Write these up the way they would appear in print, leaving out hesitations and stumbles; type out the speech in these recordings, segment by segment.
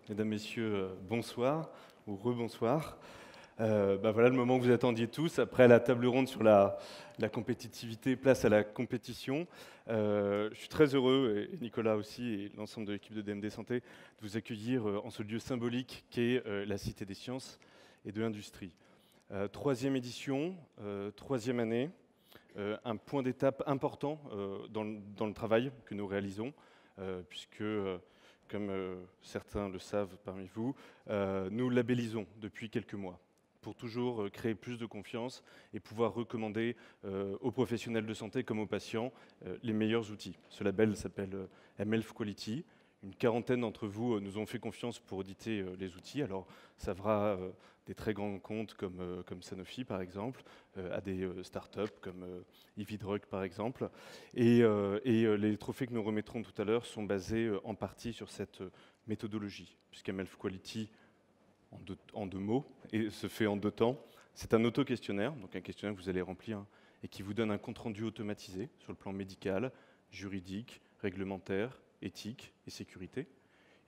Mesdames, Messieurs, bonsoir ou rebonsoir. Voilà le moment que vous attendiez tous. Après la table ronde sur la compétitivité, place à la compétition. Je suis très heureux, et Nicolas aussi, et l'ensemble de l'équipe de DMD Santé, de vous accueillir en ce lieu symbolique qu'est la Cité des Sciences et de l'Industrie. Troisième édition, troisième année. Un point d'étape important dans le travail que nous réalisons, puisque, comme certains le savent parmi vous, nous labellisons depuis quelques mois pour toujours créer plus de confiance et pouvoir recommander aux professionnels de santé comme aux patients les meilleurs outils. Ce label s'appelle mHealth Quality. Une quarantaine d'entre vous nous ont fait confiance pour auditer les outils. Alors, ça va des très grands comptes comme Sanofi, par exemple, à des startups comme Evidrug, par exemple. Et les trophées que nous remettrons tout à l'heure sont basés en partie sur cette méthodologie, puisqu'mHealth Quality, en deux mots, et se fait en 2 temps. C'est un auto-questionnaire, donc un questionnaire que vous allez remplir et qui vous donne un compte-rendu automatisé sur le plan médical, juridique, réglementaire, éthique et sécurité.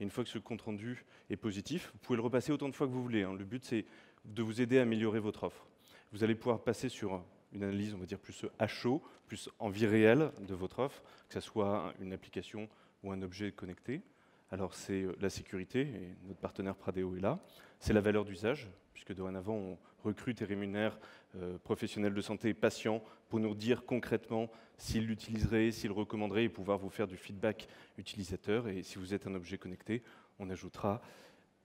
Et une fois que ce compte-rendu est positif, vous pouvez le repasser autant de fois que vous voulez. Le but, c'est de vous aider à améliorer votre offre. Vous allez pouvoir passer sur une analyse, on va dire, plus à chaud, plus en vie réelle de votre offre, que ce soit une application ou un objet connecté. Alors, c'est la sécurité, et notre partenaire Pradeo est là. C'est la valeur d'usage, puisque dorénavant, on recrute et rémunère professionnels de santé et patients pour nous dire concrètement s'ils l'utiliseraient, s'ils recommanderaient, et pouvoir vous faire du feedback utilisateur. Et si vous êtes un objet connecté, on ajoutera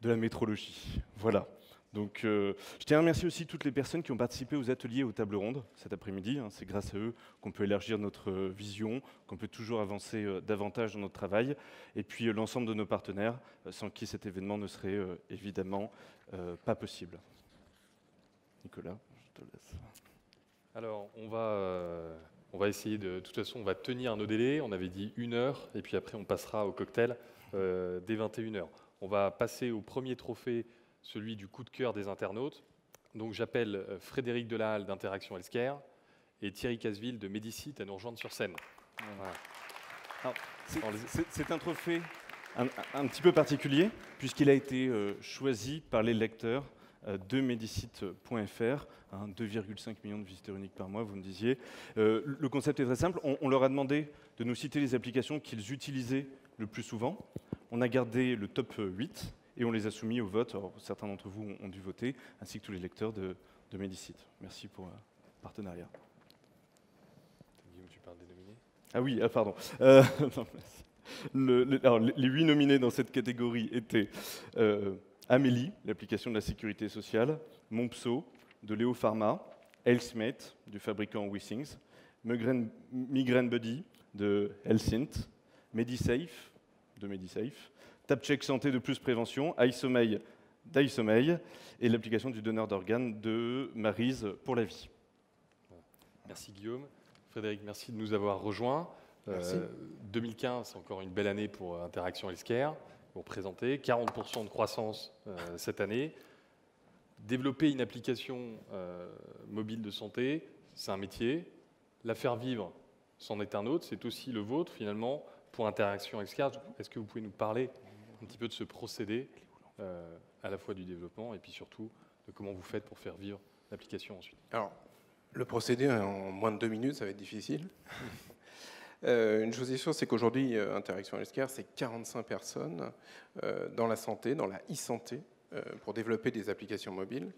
de la métrologie. Voilà. Donc, je tiens à remercier aussi toutes les personnes qui ont participé aux ateliers, aux tables rondes cet après-midi. C'est grâce à eux qu'on peut élargir notre vision, qu'on peut toujours avancer davantage dans notre travail. Et puis l'ensemble de nos partenaires, sans qui cet événement ne serait évidemment pas possible. Nicolas, je te laisse. Alors, on va essayer de toute façon, on va tenir nos délais. On avait dit 1 heure, et puis après, on passera au cocktail dès 21 heures. On va passer au premier trophée, celui du coup de cœur des internautes. Donc, j'appelle Frédéric Delahalle d'Interaction Healthcare et Thierry Casville de Médicite à nous rejoindre sur scène. Voilà. C'est un trophée un petit peu particulier, puisqu'il a été choisi par les lecteurs de Medicite.fr, 2,5 millions de visiteurs uniques par mois, vous me disiez. Le concept est très simple, on leur a demandé de nous citer les applications qu'ils utilisaient le plus souvent. On a gardé le top 8 et on les a soumis au vote. Alors, certains d'entre vous ont dû voter, ainsi que tous les lecteurs de Medicite. Merci pour le partenariat. Guillaume, tu parles des nominés ? Ah oui, pardon. Non, alors, les 8 nominés dans cette catégorie étaient Amélie, l'application de la sécurité sociale, Monpso, de Léo Pharma, Healthmate, du fabricant Withings, Migraine Buddy, de Healthint, Medisafe, de Medisafe, TapCheck Santé de Plus Prévention, iSommeil d'iSommeil, et l'application du donneur d'organes de Maryse pour la vie. Merci Guillaume. Frédéric, merci de nous avoir rejoints. 2015, c'est encore une belle année pour Interaction Healthcare. Vous représentez 40% de croissance cette année. Développer une application mobile de santé, c'est un métier. La faire vivre, c'en est un autre. C'est aussi le vôtre, finalement, pour Interaction Healthcare. Est-ce que vous pouvez nous parler un petit peu de ce procédé, à la fois du développement et puis surtout de comment vous faites pour faire vivre l'application ensuite ? Alors, le procédé, en moins de 2 minutes, ça va être difficile. Une chose est sûre, c'est qu'aujourd'hui, Interaction Healthcare, c'est 45 personnes dans la santé, dans la e-santé, pour développer des applications mobiles.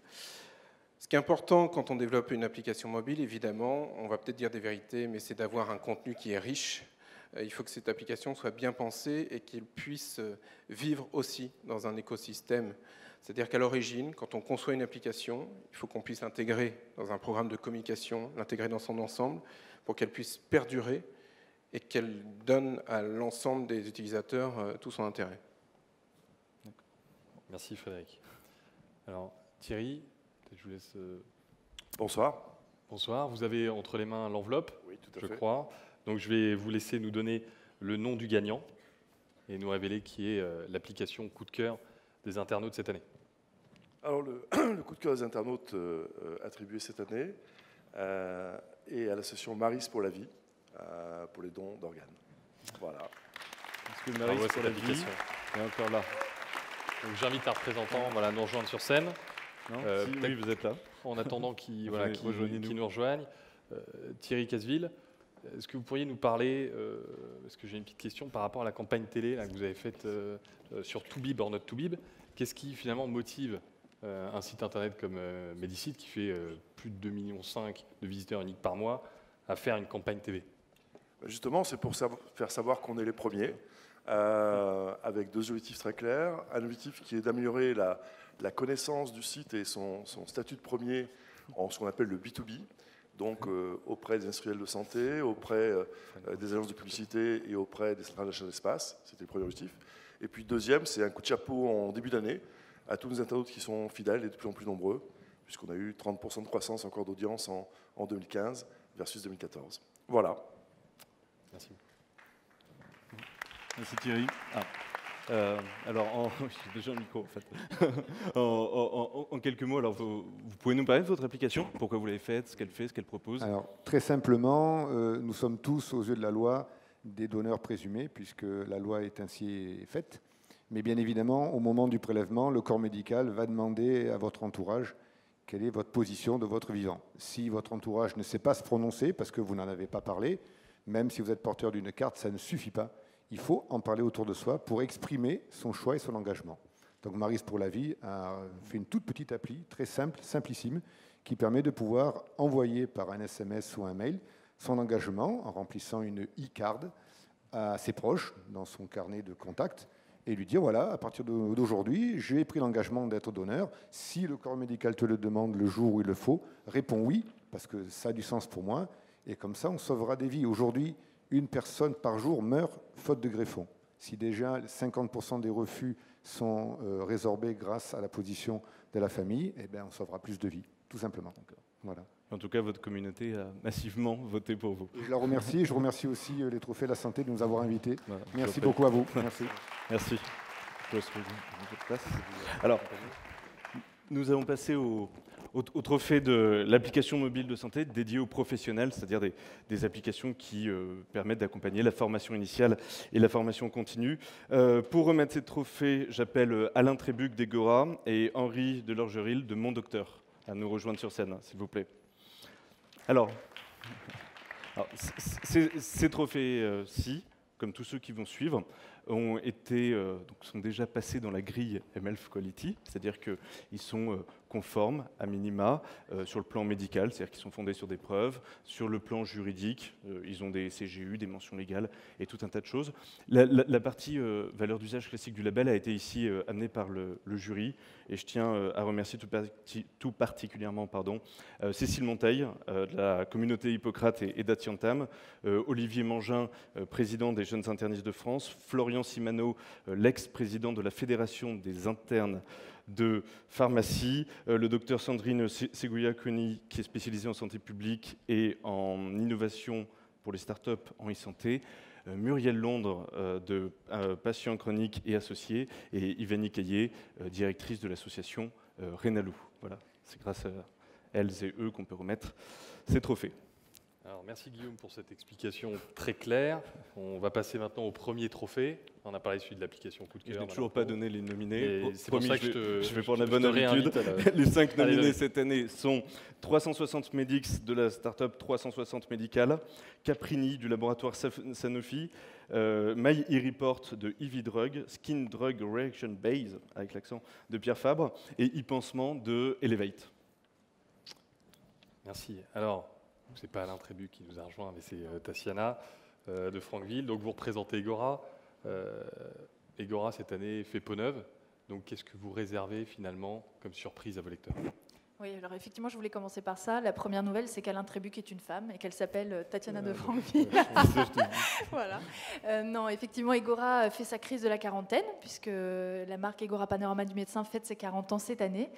Ce qui est important quand on développe une application mobile, évidemment, on va peut-être dire des vérités, mais c'est d'avoir un contenu qui est riche. Il faut que cette application soit bien pensée et qu'elle puisse vivre aussi dans un écosystème. C'est-à-dire qu'à l'origine, quand on conçoit une application, il faut qu'on puisse l'intégrer dans un programme de communication, l'intégrer dans son ensemble, pour qu'elle puisse perdurer et qu'elle donne à l'ensemble des utilisateurs tout son intérêt. Merci Frédéric. Alors Thierry, peut-être je vous laisse... Bonsoir. Bonsoir, vous avez entre les mains l'enveloppe, Oui, tout à je fait. crois. Donc je vais vous laisser nous donner le nom du gagnant et nous révéler qui est l'application coup de cœur des internautes cette année. Alors le coup de cœur des internautes attribué cette année est à l'association Maryse pour la vie, pour les dons d'organes. Voilà. Parce que Maryse pour la vie est encore là. Donc j'invite un représentant à nous rejoindre sur scène. Non oui, vous êtes là. En attendant qu'il Rejoignez-nous. nous rejoigne. Thierry Casville, est-ce que vous pourriez nous parler, parce que j'ai une petite question par rapport à la campagne télé là, que vous avez faite sur Toubib or not Toubib. Qu'est-ce qui finalement motive un site internet comme Medicite, qui fait plus de 2,5 millions de visiteurs uniques par mois, à faire une campagne TV? Justement, c'est pour faire savoir qu'on est les premiers, avec 2 objectifs très clairs. Un objectif qui est d'améliorer la connaissance du site et son statut de premier en ce qu'on appelle le B2B, donc auprès des industriels de santé, auprès des agences de publicité et auprès des centrales d'achat d'espace. C'était le premier objectif. Et puis deuxième, c'est un coup de chapeau en début d'année à tous nos internautes qui sont fidèles et de plus en plus nombreux, puisqu'on a eu 30% de croissance encore d'audience en 2015 versus 2014. Voilà. Merci. Merci Thierry. Alors, j'ai déjà un micro en fait. En quelques mots, alors vous pouvez nous parler de votre application, pourquoi vous l'avez faite, ce qu'elle fait, ce qu'elle propose? Alors, très simplement, nous sommes tous, aux yeux de la loi, des donneurs présumés, puisque la loi est ainsi faite. Mais bien évidemment, au moment du prélèvement, le corps médical va demander à votre entourage quelle est votre position de votre vivant. Si votre entourage ne sait pas se prononcer, parce que vous n'en avez pas parlé, même si vous êtes porteur d'une carte, ça ne suffit pas. Il faut en parler autour de soi pour exprimer son choix et son engagement. Donc Maris pour la vie a fait une toute petite appli, très simple, simplissime, qui permet de pouvoir envoyer par un SMS ou un mail son engagement en remplissant une e-card à ses proches dans son carnet de contact et lui dire, voilà, à partir d'aujourd'hui, j'ai pris l'engagement d'être donneur. Si le corps médical te le demande le jour où il le faut, réponds oui, parce que ça a du sens pour moi. Et comme ça, on sauvera des vies. Aujourd'hui, une personne par jour meurt faute de greffon. Si déjà 50% des refus sont résorbés grâce à la position de la famille, eh bien, on sauvera plus de vies, tout simplement. Voilà. En tout cas, votre communauté a massivement voté pour vous. Je la remercie. Je remercie aussi les Trophées de la Santé de nous avoir invités. Voilà, merci beaucoup à vous. Merci. Merci. Alors, nous allons passer au trophée de l'application mobile de santé dédiée aux professionnels, c'est-à-dire des applications qui permettent d'accompagner la formation initiale et la formation continue. Pour remettre ces trophées, j'appelle Alain Trébuc d'Egora et Henri Delorgeril de Mon Docteur à nous rejoindre sur scène, s'il vous plaît. Alors ces trophées-ci, comme tous ceux qui vont suivre, sont déjà passés dans la grille MLF Quality, c'est-à-dire qu'ils sont conformes à minima sur le plan médical, c'est-à-dire qu'ils sont fondés sur des preuves, sur le plan juridique, ils ont des CGU, des mentions légales et tout un tas de choses. La partie valeur d'usage classique du label a été ici amenée par le jury, et je tiens à remercier tout particulièrement Cécile Monteil de la communauté Hippocrate et d'Atiantam, Olivier Mangin, président des Jeunes internistes de France, Florian Simano, l'ex-président de la Fédération des internes de pharmacie, le docteur Sandrine Seguia-Coni, qui est spécialisée en santé publique et en innovation pour les startups en e-santé, Muriel Londres de Patients Chroniques et Associés, et Ivani Caillé, directrice de l'association Rénalou. Voilà, c'est grâce à elles et eux qu'on peut remettre ces trophées. Alors, merci Guillaume pour cette explication très claire. On va passer maintenant au premier trophée. On a parlé celui de l'application Coup de cœur. Je n'ai toujours pas donné les nominés. C'est pour ça que je vais prendre la bonne habitude. Les 5 nominés cette année sont 360 Medix de la start-up 360 Medical, Caprini du laboratoire Sanofi, My e-Report de EV-Drug, Skin Drug Reaction Base, avec l'accent de Pierre Fabre, et e-Pansement de Elevate. Merci. Alors, ce n'est pas Alain Trébuc qui nous a rejoint, mais c'est Tatiana de Franqueville. Donc vous représentez Egora. Egora, cette année, fait peau neuve. Donc qu'est-ce que vous réservez finalement comme surprise à vos lecteurs? Oui, alors effectivement, je voulais commencer par ça. La première nouvelle, c'est qu'Alain Trébuc est une femme et qu'elle s'appelle Tatiana de Franqueville. Voilà. Non, effectivement, Egora fait sa crise de la quarantaine, puisque la marque Egora Panorama du médecin fête ses 40 ans cette année.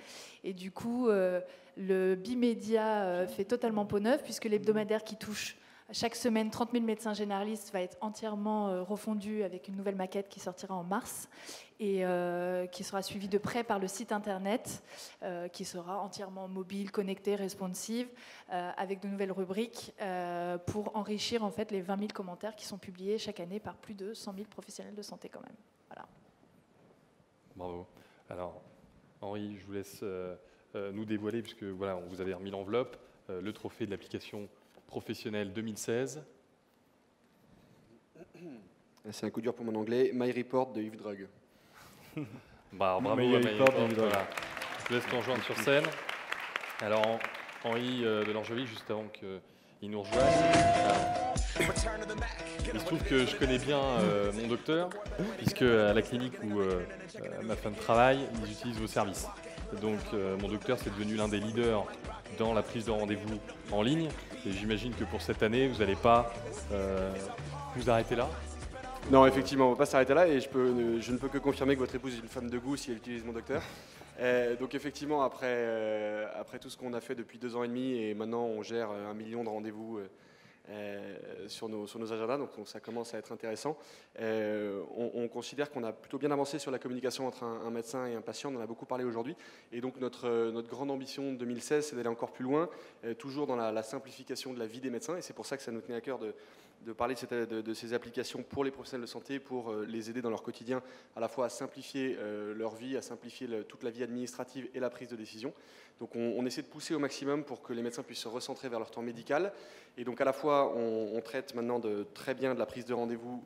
Et du coup, le bimédia fait totalement peau neuve, puisque l'hebdomadaire qui touche chaque semaine 30 000 médecins généralistes va être entièrement refondu avec une nouvelle maquette qui sortira en mars et qui sera suivie de près par le site internet qui sera entièrement mobile, connecté, responsive, avec de nouvelles rubriques pour enrichir en fait les 20 000 commentaires qui sont publiés chaque année par plus de 100 000 professionnels de santé quand même. Voilà. Bravo. Alors, Henri, je vous laisse nous dévoiler, puisque voilà, on vous avait remis l'enveloppe, le trophée de l'application professionnelle 2016. C'est un coup dur pour mon anglais. My Report de Yves Drug. Bravo, My Report, voilà. Je vous laisse nous rejoindre sur scène. Alors, Henri Delangeville, juste avant qu'il nous rejoigne. Il se trouve que je connais bien mon docteur, puisque à la clinique où ma femme travaille, ils utilisent vos services. Donc mon docteur, c'est devenu l'un des leaders dans la prise de rendez-vous en ligne. Et j'imagine que pour cette année, vous n'allez pas vous arrêter là. Non, effectivement, on ne va pas s'arrêter là et je ne peux que confirmer que votre épouse est une femme de goût si elle utilise mon docteur. Donc effectivement, après tout ce qu'on a fait depuis 2 ans et demi et maintenant on gère 1 million de rendez-vous sur nos agendas, donc ça commence à être intéressant. On considère qu'on a plutôt bien avancé sur la communication entre un médecin et un patient, on en a beaucoup parlé aujourd'hui, et donc notre grande ambition de 2016, c'est d'aller encore plus loin, toujours dans la simplification de la vie des médecins, et c'est pour ça que ça nous tenait à cœur de parler de ces applications pour les professionnels de santé, pour les aider dans leur quotidien, à la fois à simplifier leur vie, à simplifier toute la vie administrative et la prise de décision. Donc on essaie de pousser au maximum pour que les médecins puissent se recentrer vers leur temps médical. Et donc à la fois, on traite maintenant très bien de la prise de rendez-vous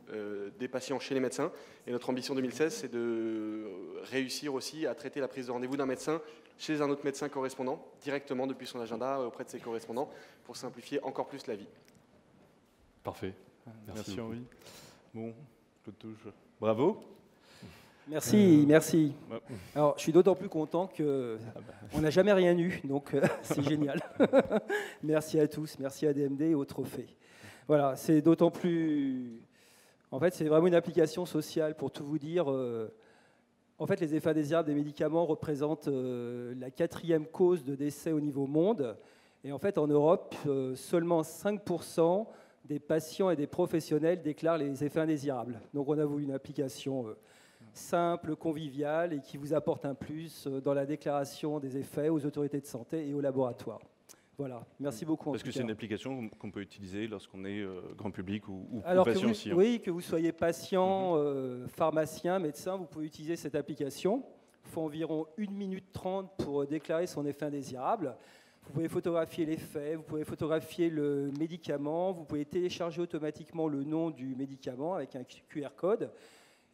des patients chez les médecins. Et notre ambition 2016, c'est de réussir aussi à traiter la prise de rendez-vous d'un médecin chez un autre médecin correspondant, directement depuis son agenda auprès de ses correspondants, pour simplifier encore plus la vie. Parfait. Merci Henri. Bon, Claude Touche. Bravo. Merci, merci. Alors, je suis d'autant plus content qu'on n'a jamais rien eu, donc c'est génial. Merci à tous, merci à DMD et au trophée. Voilà, c'est d'autant plus... En fait, c'est vraiment une application sociale, pour tout vous dire. En fait, les effets indésirables des médicaments représentent la 4e cause de décès au niveau monde. Et en fait, en Europe, seulement 5% des patients et des professionnels déclarent les effets indésirables. Donc, on a voulu une application... simple, convivial et qui vous apporte un plus dans la déclaration des effets aux autorités de santé et aux laboratoires. Voilà, merci beaucoup. Est-ce que c'est une application qu'on peut utiliser lorsqu'on est grand public ou Alors patient aussi Oui, que vous soyez patient, pharmacien, médecin, vous pouvez utiliser cette application. Il faut environ 1 minute 30 pour déclarer son effet indésirable. Vous pouvez photographier l'effet, vous pouvez photographier le médicament, vous pouvez télécharger automatiquement le nom du médicament avec un QR code.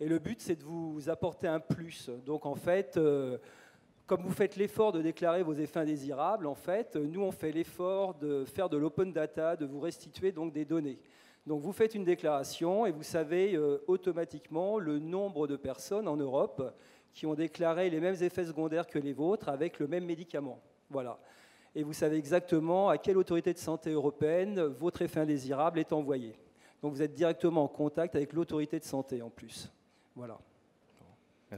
Et le but, c'est de vous apporter un plus. Donc, en fait, comme vous faites l'effort de déclarer vos effets indésirables, en fait, nous, on fait l'effort de faire de l'open data, de vous restituer donc des données. Donc, vous faites une déclaration et vous savez automatiquement le nombre de personnes en Europe qui ont déclaré les mêmes effets secondaires que les vôtres avec le même médicament. Voilà. Et vous savez exactement à quelle autorité de santé européenne votre effet indésirable est envoyé. Donc, vous êtes directement en contact avec l'autorité de santé en plus. Voilà.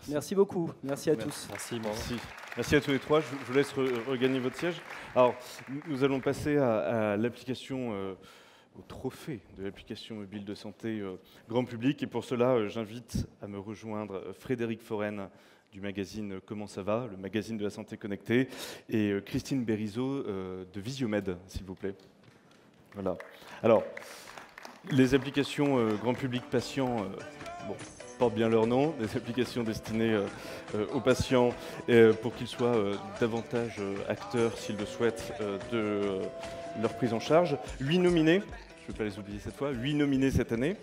Merci beaucoup. Merci à tous. Merci à tous les trois. Je vous laisse regagner votre siège. Alors, nous allons passer à l'application, au trophée de l'application mobile de santé grand public. Et pour cela, j'invite à me rejoindre Frédéric Forenne du magazine Comment ça va, le magazine de la santé connectée, et Christine Berizo de Visiomed, s'il vous plaît. Voilà. Alors, les applications grand public patient, portent bien leur nom, des applications destinées aux patients pour qu'ils soient davantage acteurs, s'ils le souhaitent, de leur prise en charge. 8 nominés, je ne vais pas les oublier cette fois, 8 nominés cette année.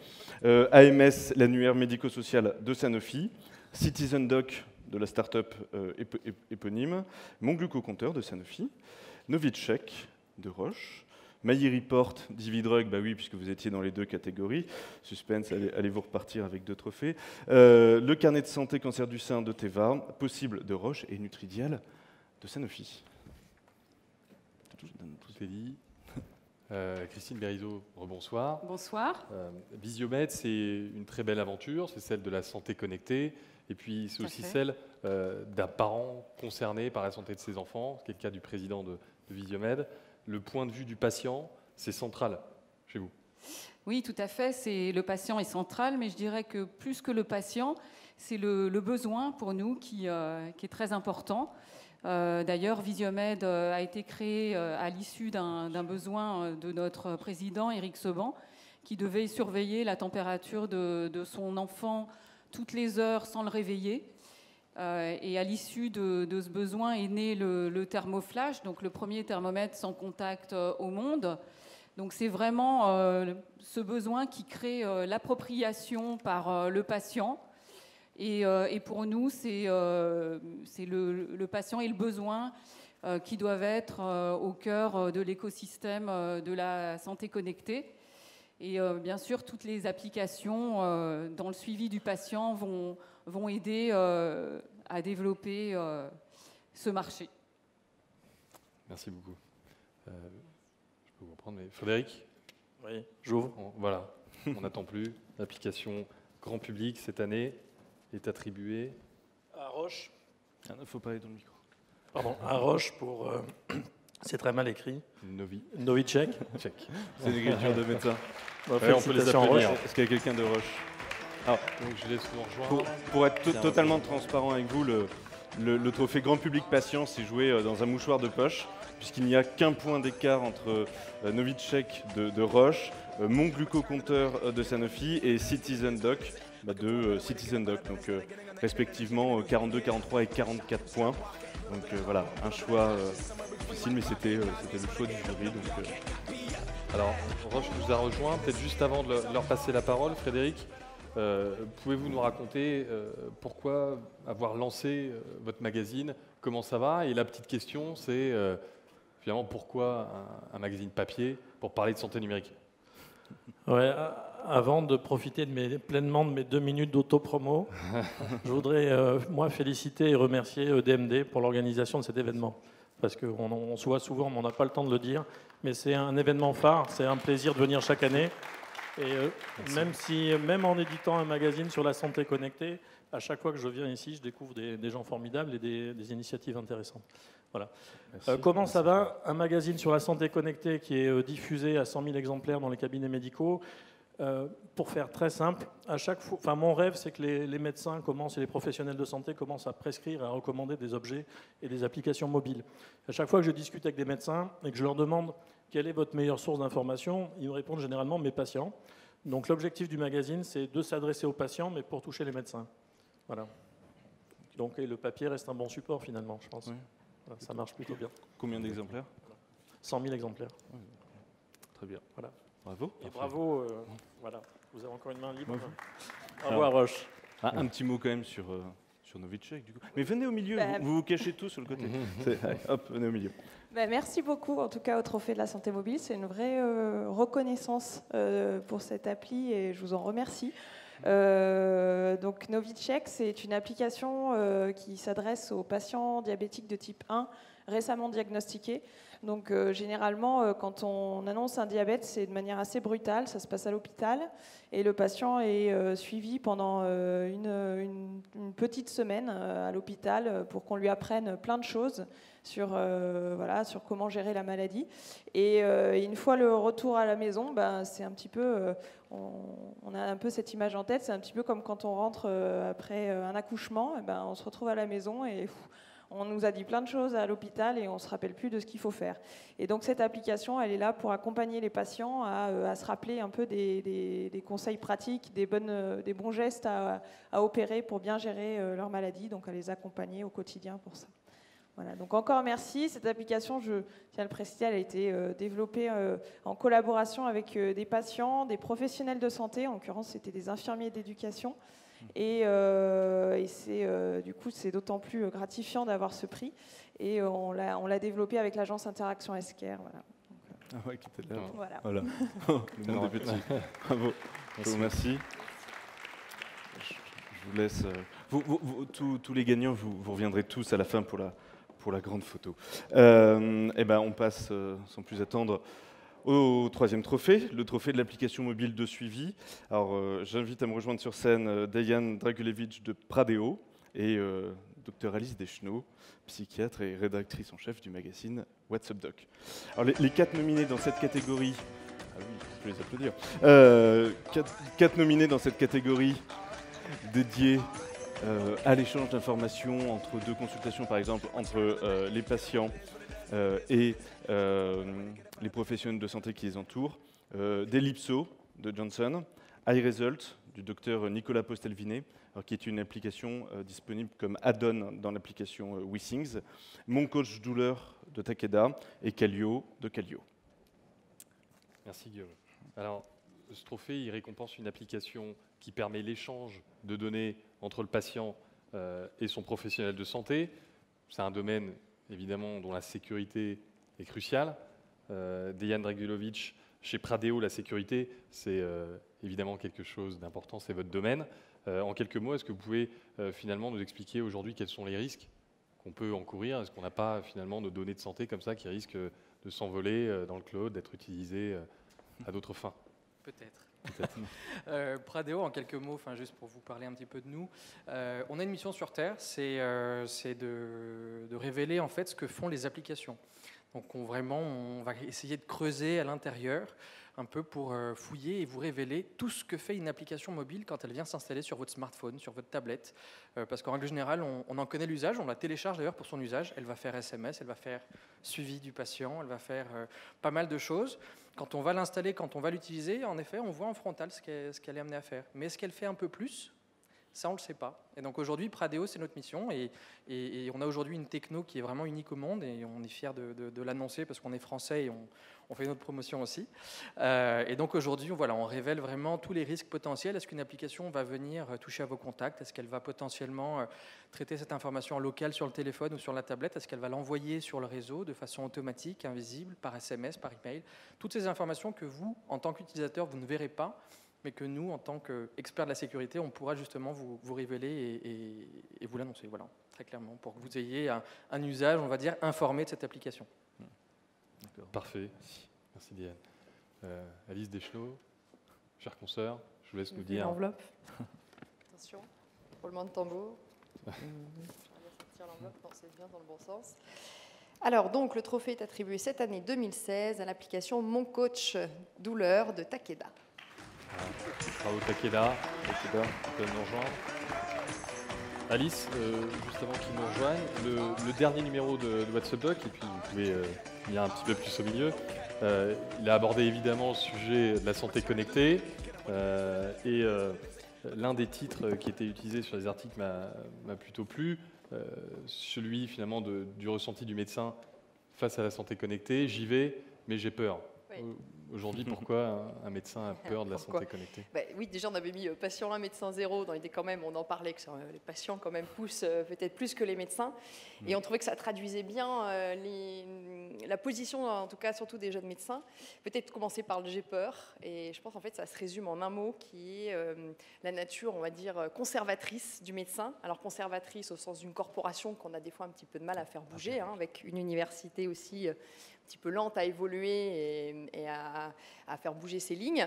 AMS, l'annuaire médico-social de Sanofi, CitizenDoc de la start-up éponyme, Mon glucocompteur de Sanofi, Novichek de Roche, My Report d'Yves Drug, bah oui, puisque vous étiez dans les 2 catégories. Suspense, allez-vous repartir avec 2 trophées. Le carnet de santé cancer du sein de Teva, Possible de Roche et Nutridial de Sanofi. Tout est dit. Christine Berizo, rebonsoir. Bonsoir. Visiomed, c'est une très belle aventure, c'est celle de la santé connectée, et puis c'est aussi celle d'un parent concerné par la santé de ses enfants, qui est le cas du président de Visiomed. Le point de vue du patient, c'est central chez vous. Oui, tout à fait. Le patient est central, mais je dirais que plus que le patient, c'est le besoin pour nous qui est très important. D'ailleurs, Visiomed a été créé à l'issue d'un besoin de notre président, Éric Seban, qui devait surveiller la température de son enfant toutes les heures sans le réveiller. Et à l'issue de ce besoin est né le thermoflash, donc le premier thermomètre sans contact au monde. Donc c'est vraiment ce besoin qui crée l'appropriation par le patient. Et pour nous, c'est le patient et le besoin qui doivent être au cœur de l'écosystème de la santé connectée. Et bien sûr, toutes les applications dans le suivi du patient vont aider à développer ce marché. Merci beaucoup. Je peux vous reprendre, mais Frédéric ? Oui, j'ouvre. Voilà, on n'attend plus. L'application grand public cette année est attribuée à Roche. Il ne faut pas aller dans le micro. Pardon, à Roche pour... c'est très mal écrit. Novitchek. C'est une écriture de médecin. On peut les applaudir. Est-ce qu'il y a quelqu'un de Roche? Alors, donc je laisse vous rejoindre. Pour être totalement transparent avec vous, le trophée grand public patient s'est joué dans un mouchoir de poche, puisqu'il n'y a qu'un point d'écart entre Novitchek de Roche, mon glucocompteur de Sanofi et Citizen Doc de Citizen Doc. Donc respectivement 42, 43 et 44 points. Donc voilà, un choix difficile, mais c'était le choix du jury. Donc, Alors, Roche nous a rejoint. Peut-être juste avant de leur passer la parole, Frédéric, pouvez-vous nous raconter pourquoi avoir lancé votre magazine, comment ça va? Et la petite question, c'est finalement pourquoi un magazine papier pour parler de santé numérique? Ouais, avant de profiter pleinement de mes 2 minutes d'auto-promo, je voudrais moi féliciter et remercier DMD pour l'organisation de cet événement. Parce qu'on se voit souvent, mais on n'a pas le temps de le dire. Mais c'est un événement phare, c'est un plaisir de venir chaque année. Et même en éditant un magazine sur la santé connectée, à chaque fois que je viens ici, je découvre des gens formidables et des initiatives intéressantes. Voilà. Comment ça va? Un magazine sur la santé connectée qui est diffusé à 100 000 exemplaires dans les cabinets médicaux. Pour faire très simple, à chaque fois, mon rêve, c'est que les médecins et les professionnels de santé commencent à prescrire et à recommander des objets et des applications mobiles. À chaque fois que je discute avec des médecins et que je leur demande quelle est votre meilleure source d'information, ils me répondent généralement mes patients. Donc l'objectif du magazine, c'est de s'adresser aux patients, mais pour toucher les médecins. Voilà. Donc le papier reste un bon support finalement, je pense. Oui. Voilà, ça marche plutôt bien. Combien d'exemplaires? 100 000 exemplaires. Oui. Très bien. Voilà. Bravo. Et bravo, voilà. Vous avez encore une main libre. Bravo à Roche. Un petit mot quand même sur Novitchek, du coup. Mais venez au milieu, vous vous cachez tous sur le côté. Allez, hop, venez au milieu. Merci beaucoup, en tout cas, au Trophée de la Santé Mobile. C'est une vraie reconnaissance pour cette appli et je vous en remercie. Donc Novitchek, c'est une application qui s'adresse aux patients diabétiques de type 1 récemment diagnostiqués. Donc généralement, quand on annonce un diabète, c'est de manière assez brutale, ça se passe à l'hôpital et le patient est suivi pendant une petite semaine à l'hôpital pour qu'on lui apprenne plein de choses sur comment gérer la maladie. Et une fois le retour à la maison, c'est un petit peu, on a un peu cette image en tête, c'est un petit peu comme quand on rentre après un accouchement, on se retrouve à la maison et on nous a dit plein de choses à l'hôpital et on ne se rappelle plus de ce qu'il faut faire. Et donc cette application, elle est là pour accompagner les patients à se rappeler un peu des conseils pratiques, des bons gestes à opérer pour bien gérer leur maladie, donc à les accompagner au quotidien pour ça. Voilà, donc encore merci. Cette application, je tiens à le préciser, elle a été développée en collaboration avec des patients, des professionnels de santé, en l'occurrence c'était des infirmiers d'éducation. Et du coup, c'est d'autant plus gratifiant d'avoir ce prix. Et on l'a développé avec l'agence Interaction Healthcare. Voilà. Ah ouais, qui était là. Voilà. Le monde est petit. Bravo. Je vous remercie. Je vous laisse. Tous les gagnants, vous reviendrez tous à la fin pour la grande photo. On passe sans plus attendre au troisième trophée, le trophée de l'application mobile de suivi. Alors, j'invite à me rejoindre sur scène Diane Dragulevich de Pradeo et Dr Alice Deschenaux, psychiatre et rédactrice en chef du magazine What's Up Doc. Alors, les 4 nominés dans cette catégorie... Ah oui, je peux les applaudir. 4 nominés dans cette catégorie dédiée à l'échange d'informations entre 2 consultations, par exemple, entre les patients et les professionnels de santé qui les entourent, d'Ellipso de Johnson, iResult du docteur Nicolas Postelvinet, qui est une application disponible comme add-on dans l'application WeThings, Mon coach douleur de Takeda et Calio de Calio. Merci Guillaume. Alors, ce trophée, il récompense une application qui permet l'échange de données entre le patient et son professionnel de santé. C'est un domaine, évidemment, dont la sécurité est cruciale. Dejan Dragulovic, chez Pradeo, la sécurité, c'est évidemment quelque chose d'important, c'est votre domaine. En quelques mots, est-ce que vous pouvez finalement nous expliquer aujourd'hui quels sont les risques qu'on peut encourir? Est-ce qu'on n'a pas finalement nos données de santé comme ça qui risquent de s'envoler dans le cloud, d'être utilisées à d'autres fins? Peut-être. Pradeo, en quelques mots, juste pour vous parler un petit peu de nous, on a une mission sur Terre, c'est de révéler en fait ce que font les applications. Donc on va essayer de creuser à l'intérieur un peu pour fouiller et vous révéler tout ce que fait une application mobile quand elle vient s'installer sur votre smartphone, sur votre tablette. Parce qu'en règle générale, on en connaît l'usage, on la télécharge d'ailleurs pour son usage. Elle va faire SMS, elle va faire suivi du patient, elle va faire pas mal de choses. Quand on va l'installer, quand on va l'utiliser, en effet, on voit en frontal ce qu'elle est amenée à faire. Mais est-ce qu'elle fait un peu plus ? Ça, on ne le sait pas. Et donc aujourd'hui, Pradeo, c'est notre mission. Et on a aujourd'hui une techno qui est vraiment unique au monde. Et on est fiers de l'annoncer parce qu'on est français et on fait notre promotion aussi. Et donc aujourd'hui, on révèle vraiment tous les risques potentiels. Est-ce qu'une application va venir toucher à vos contacts? Est-ce qu'elle va potentiellement traiter cette information locale sur le téléphone ou sur la tablette? Est-ce qu'elle va l'envoyer sur le réseau de façon automatique, invisible, par SMS, par email? Toutes ces informations que vous, en tant qu'utilisateur, vous ne verrez pas, mais que nous, en tant qu'experts de la sécurité, on pourra justement vous révéler et vous l'annoncer, voilà, très clairement, pour que vous ayez un usage, on va dire, informé de cette application. Parfait. Merci Diane. Alice Deschenaux, chère consoeur, je vous laisse nous dire. L'enveloppe. Attention, roulement de tambour. Je vais sortir l'enveloppe, non, c'est bien dans le bon sens. Alors, donc, le trophée est attribué cette année 2016 à l'application Mon coach douleur de Takeda. Bravo Takeda, qui peut nous rejoindre. Alice, juste avant qu'il nous rejoigne, le dernier numéro de WhatsApp Doc, et puis vous pouvez venir un petit peu plus au milieu, il a abordé évidemment le sujet de la santé connectée, et l'un des titres qui était utilisé sur les articles m'a plutôt plu, celui finalement du ressenti du médecin face à la santé connectée. J'y vais, mais j'ai peur. Oui. Aujourd'hui, pourquoi un médecin a peur de la santé connectée? Oui, déjà on avait mis patient 1, médecin 0 dans l'idée quand même, on en parlait que les patients quand même poussent peut-être plus que les médecins, et on trouvait que ça traduisait bien la position, en tout cas surtout des jeunes médecins. Peut-être commencer par le j'ai peur, et je pense en fait ça se résume en un mot qui est la nature, on va dire, conservatrice du médecin. Alors conservatrice au sens d'une corporation qu'on a des fois un petit peu de mal à faire bouger, avec une université aussi un petit peu lente à évoluer et à faire bouger ses lignes.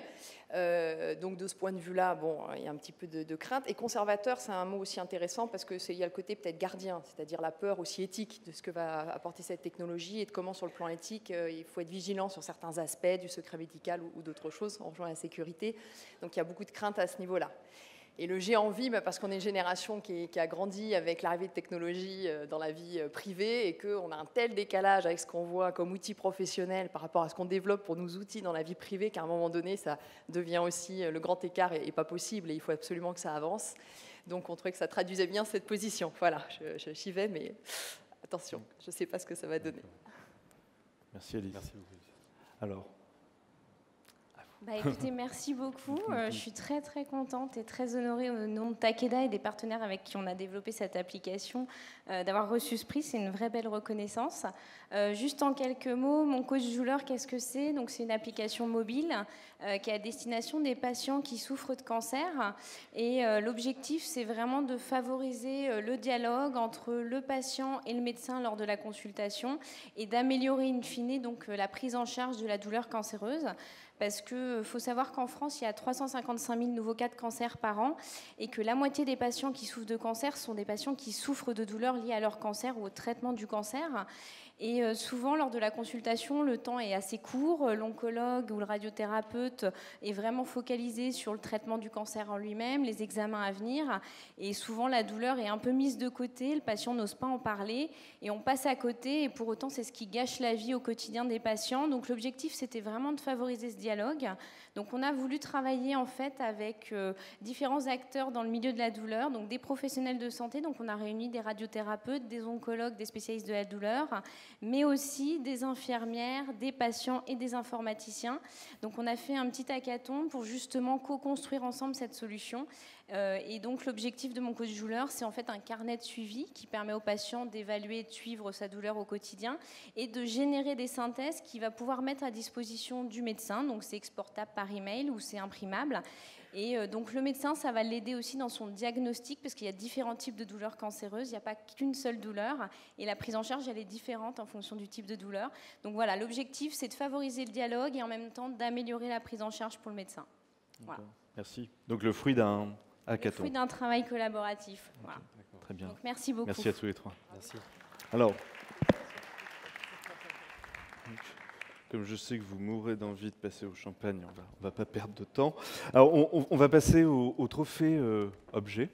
Donc de ce point de vue-là, il y a un petit peu de crainte. Et conservateur, c'est un mot aussi intéressant parce qu'il y a le côté peut-être gardien, c'est-à-dire la peur aussi éthique de ce que va apporter cette technologie et de comment sur le plan éthique, il faut être vigilant sur certains aspects du secret médical ou d'autres choses en rejoignant la sécurité. Donc il y a beaucoup de crainte à ce niveau-là. Et le j'ai envie, parce qu'on est une génération qui a grandi avec l'arrivée de technologies dans la vie privée et qu'on a un tel décalage avec ce qu'on voit comme outil professionnel par rapport à ce qu'on développe pour nos outils dans la vie privée qu'à un moment donné, ça devient aussi, le grand écart n'est pas possible et il faut absolument que ça avance. Donc on trouvait que ça traduisait bien cette position. Voilà, j'y vais, mais attention, je ne sais pas ce que ça va donner. Merci Alice. Merci beaucoup. Alors écoutez, merci beaucoup. Je suis très très contente et très honorée au nom de Takeda et des partenaires avec qui on a développé cette application d'avoir reçu ce prix. C'est une vraie belle reconnaissance. Juste en quelques mots, Mon coach douleur, qu'est-ce que c'est? Donc c'est une application mobile qui est à destination des patients qui souffrent de cancer. Et l'objectif, c'est vraiment de favoriser le dialogue entre le patient et le médecin lors de la consultation et d'améliorer in fine donc la prise en charge de la douleur cancéreuse. Parce qu'il faut savoir qu'en France, il y a 355 000 nouveaux cas de cancer par an et que la moitié des patients qui souffrent de cancer sont des patients qui souffrent de douleurs liées à leur cancer ou au traitement du cancer. Et souvent, lors de la consultation, le temps est assez court. L'oncologue ou le radiothérapeute est vraiment focalisé sur le traitement du cancer en lui-même, les examens à venir. Et souvent, la douleur est un peu mise de côté. Le patient n'ose pas en parler et on passe à côté. Et pour autant, c'est ce qui gâche la vie au quotidien des patients. Donc, l'objectif, c'était vraiment de favoriser ce dialogue. Donc, on a voulu travailler en fait avec différents acteurs dans le milieu de la douleur, donc des professionnels de santé. Donc, on a réuni des radiothérapeutes, des oncologues, des spécialistes de la douleur, mais aussi des infirmières, des patients et des informaticiens. Donc on a fait un petit hackathon pour justement co-construire ensemble cette solution. Et donc l'objectif de mon coach douleur, c'est en fait un carnet de suivi qui permet au patient d'évaluer et de suivre sa douleur au quotidien et de générer des synthèses qu'il va pouvoir mettre à disposition du médecin. Donc c'est exportable par email ou c'est imprimable. Et donc le médecin, ça va l'aider aussi dans son diagnostic parce qu'il y a différents types de douleurs cancéreuses, il n'y a pas qu'une seule douleur et la prise en charge, elle est différente en fonction du type de douleur. Donc voilà, l'objectif, c'est de favoriser le dialogue et en même temps d'améliorer la prise en charge pour le médecin. Voilà. Merci. Donc le fruit d'un hackathon. Le fruit d'un travail collaboratif. Okay. Voilà. Très bien. Donc, merci beaucoup. Merci à tous les trois. Merci. Alors, comme je sais que vous mourrez d'envie de passer au champagne, on va pas perdre de temps. Alors, on va passer au trophée objet,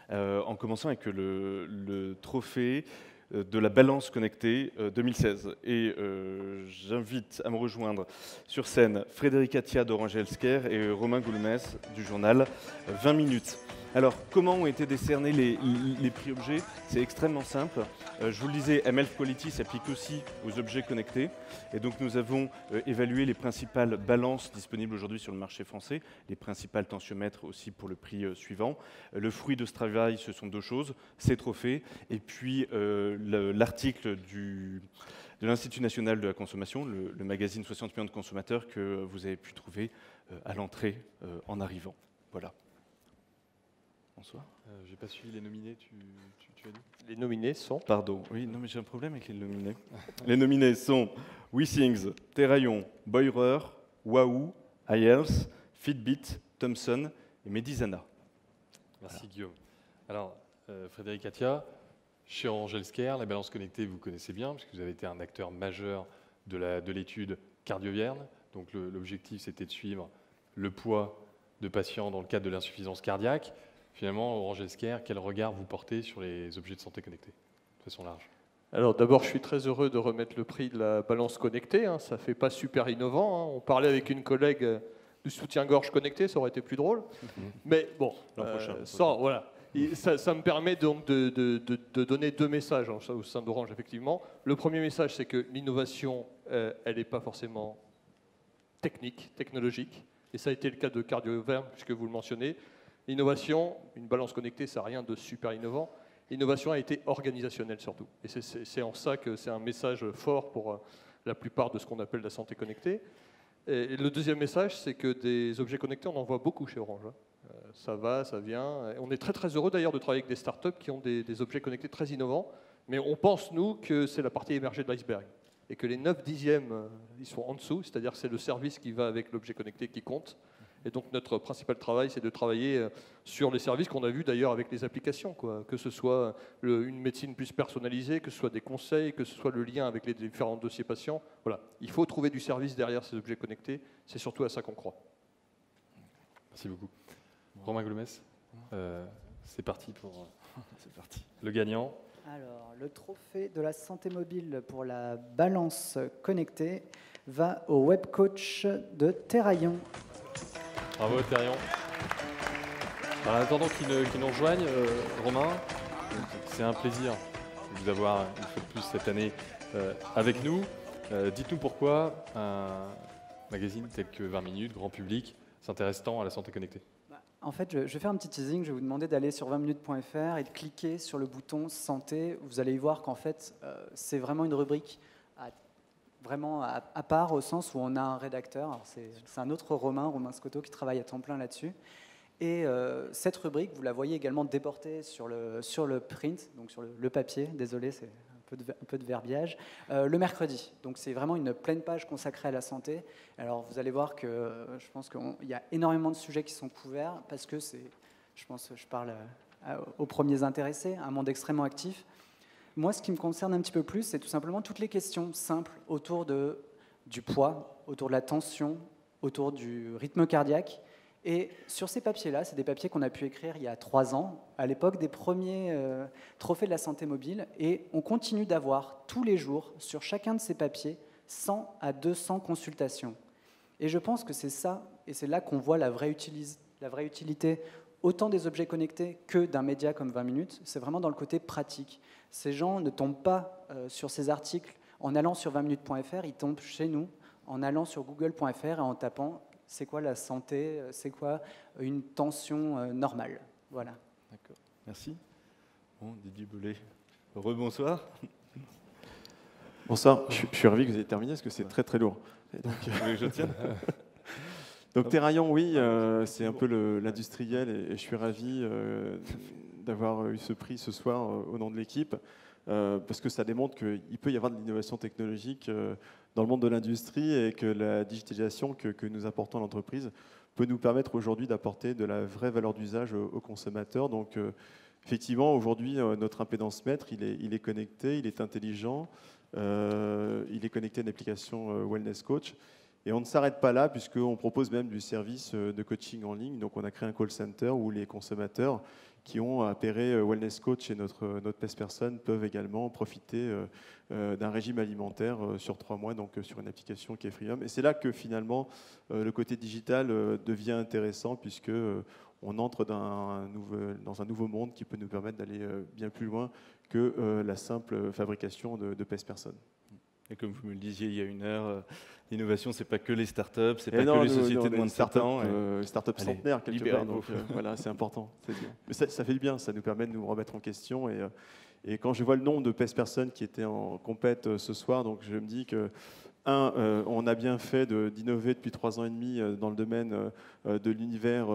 en commençant avec le trophée de la balance connectée 2016. Et j'invite à me rejoindre sur scène Frédéric Attia d'Orange Healthcare et Romain Goulmès du journal 20 minutes. Alors, comment ont été décernés les prix objets? C'est extrêmement simple. Je vous le disais, ML Quality s'applique aussi aux objets connectés. Et donc, nous avons évalué les principales balances disponibles aujourd'hui sur le marché français, les principales tensiomètres aussi pour le prix suivant. Le fruit de ce travail, ce sont deux choses, ces trophées, et puis l'article de l'Institut national de la consommation, le magazine 60 millions de consommateurs que vous avez pu trouver à l'entrée en arrivant. Voilà. Bonsoir. J'ai pas suivi les nominés, tu as dit? Les nominés sont... Pardon, oui, non mais j'ai un problème avec les nominés. Les nominés sont WeThings, Terraillon, Boirer, Wahoo, iHealth, Fitbit, Thomson et Medizana. Merci voilà. Guillaume. Alors, Frédéric Attia, chez Orange Healthcare, la balance connectée, vous connaissez bien, puisque vous avez été un acteur majeur de l'étude Cardiovierne. Donc l'objectif, c'était de suivre le poids de patients dans le cadre de l'insuffisance cardiaque. Finalement, Orange Healthcare, quel regard vous portez sur les objets de santé connectés, de façon large? Alors d'abord, je suis très heureux de remettre le prix de la balance connectée. Hein. Ça ne fait pas super innovant. Hein. On parlait avec une collègue du soutien-gorge connecté, ça aurait été plus drôle. Mais bon, voilà. Ça me permet donc de donner deux messages au sein d'Orange, effectivement. Le premier message, c'est que l'innovation, elle n'est pas forcément technologique. Et ça a été le cas de Cardiovierne, puisque vous le mentionnez. L'innovation, une balance connectée, ça n'a rien de super innovant. L'innovation a été organisationnelle surtout. Et c'est en ça que c'est un message fort pour la plupart de ce qu'on appelle la santé connectée. Et le deuxième message, c'est que des objets connectés, on en voit beaucoup chez Orange. Ça va, ça vient. On est très très heureux d'ailleurs de travailler avec des startups qui ont des objets connectés très innovants. Mais on pense, nous, que c'est la partie émergée de l'iceberg. Et que les 9/10, ils sont en dessous. C'est-à-dire que c'est le service qui va avec l'objet connecté qui compte. Et donc notre principal travail, c'est de travailler sur les services qu'on a vus d'ailleurs avec les applications, quoi. Que ce soit une médecine plus personnalisée, que ce soit des conseils, que ce soit le lien avec les différents dossiers patients. Voilà. Il faut trouver du service derrière ces objets connectés. C'est surtout à ça qu'on croit. Merci beaucoup. Romain Goulmès, c'est parti pour le gagnant. Alors, le trophée de la santé mobile pour la balance connectée va au web coach de Terraillon. Bravo Thérion. En attendant qu'il nous rejoigne, Romain, c'est un plaisir de vous avoir une fois de plus cette année avec nous. Dites-nous pourquoi un magazine tel que 20 minutes, grand public, s'intéresse tant à la santé connectée. En fait, je vais faire un petit teasing. Je vais vous demander d'aller sur 20minutes.fr et de cliquer sur le bouton santé. Vous allez y voir qu'en fait, c'est vraiment une rubrique vraiment à part, au sens où on a un rédacteur. C'est un autre Romain Scotto, qui travaille à temps plein là-dessus. Et cette rubrique, vous la voyez également déportée sur le print, donc sur le papier. Désolé, c'est un peu de verbiage. Le mercredi. Donc c'est vraiment une pleine page consacrée à la santé. Alors vous allez voir que je pense qu'il y a énormément de sujets qui sont couverts parce que je parle aux premiers intéressés, un monde extrêmement actif. Moi, ce qui me concerne un petit peu plus, c'est tout simplement toutes les questions simples autour du poids, autour de la tension, autour du rythme cardiaque. Et sur ces papiers-là, c'est des papiers qu'on a pu écrire il y a 3 ans, à l'époque des premiers trophées de la santé mobile. Et on continue d'avoir tous les jours, sur chacun de ces papiers, 100 à 200 consultations. Et je pense que c'est ça, et c'est là qu'on voit la vraie utilité autant des objets connectés que d'un média comme 20 minutes. C'est vraiment dans le côté pratique. Ces gens ne tombent pas sur ces articles en allant sur 20minutes.fr, ils tombent chez nous en allant sur google.fr et en tapant « c'est quoi la santé, c'est quoi une tension normale ?» Voilà. D'accord, merci. Bon, Didier Belay, rebonsoir. Bonsoir, je suis ravi que vous ayez terminé parce que c'est très très lourd. Donc, vous voulez que je tienne? Donc Terraillon, oui, c'est un peu l'industriel et je suis ravi d'avoir eu ce prix ce soir au nom de l'équipe parce que ça démontre qu'il peut y avoir de l'innovation technologique dans le monde de l'industrie et que la digitalisation que nous apportons à l'entreprise peut nous permettre aujourd'hui d'apporter de la vraie valeur d'usage aux consommateurs. Donc effectivement, aujourd'hui, notre impédance mètre, il est connecté, il est intelligent, il est connecté à une application Wellness Coach. Et on ne s'arrête pas là, puisqu'on propose même du service de coaching en ligne. Donc, on a créé un call center où les consommateurs qui ont appairé Wellness Coach et notre PES Person peuvent également profiter d'un régime alimentaire sur 3 mois, donc sur une application qui est Freemium. Et c'est là que finalement, le côté digital devient intéressant, puisque on entre dans un nouveau monde qui peut nous permettre d'aller bien plus loin que la simple fabrication de PES Person. Et comme vous me le disiez il y a 1 heure, l'innovation, c'est pas que les startups, c'est pas que les sociétés de moins de 7 ans. Startups centenaires, quelque part. Donc voilà, c'est important. Mais ça fait du bien, ça nous permet de nous remettre en question. Et quand je vois le nombre de PES Person qui étaient en compète ce soir, donc je me dis que on a bien fait d'innover depuis 3 ans et demi dans le domaine de l'univers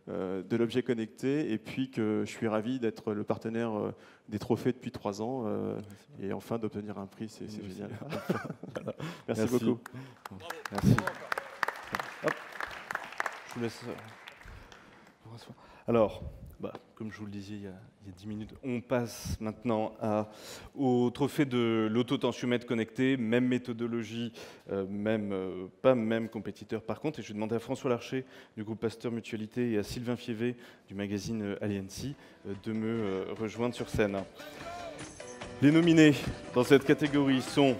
de l'objet connecté, et puis que je suis ravi d'être le partenaire des trophées depuis 3 ans, et enfin d'obtenir un prix, c'est génial. Voilà. Merci beaucoup. Merci. Hop. Je vous laisse. Alors, comme je vous le disais il y a 10 minutes, on passe maintenant au trophée de l'autotensiomètre connecté, même méthodologie, pas même compétiteur par contre. Et je vais demander à François Larcher du groupe Pasteur Mutualité et à Sylvain Fievé du magazine Aliancy de me rejoindre sur scène. Les nominés dans cette catégorie sont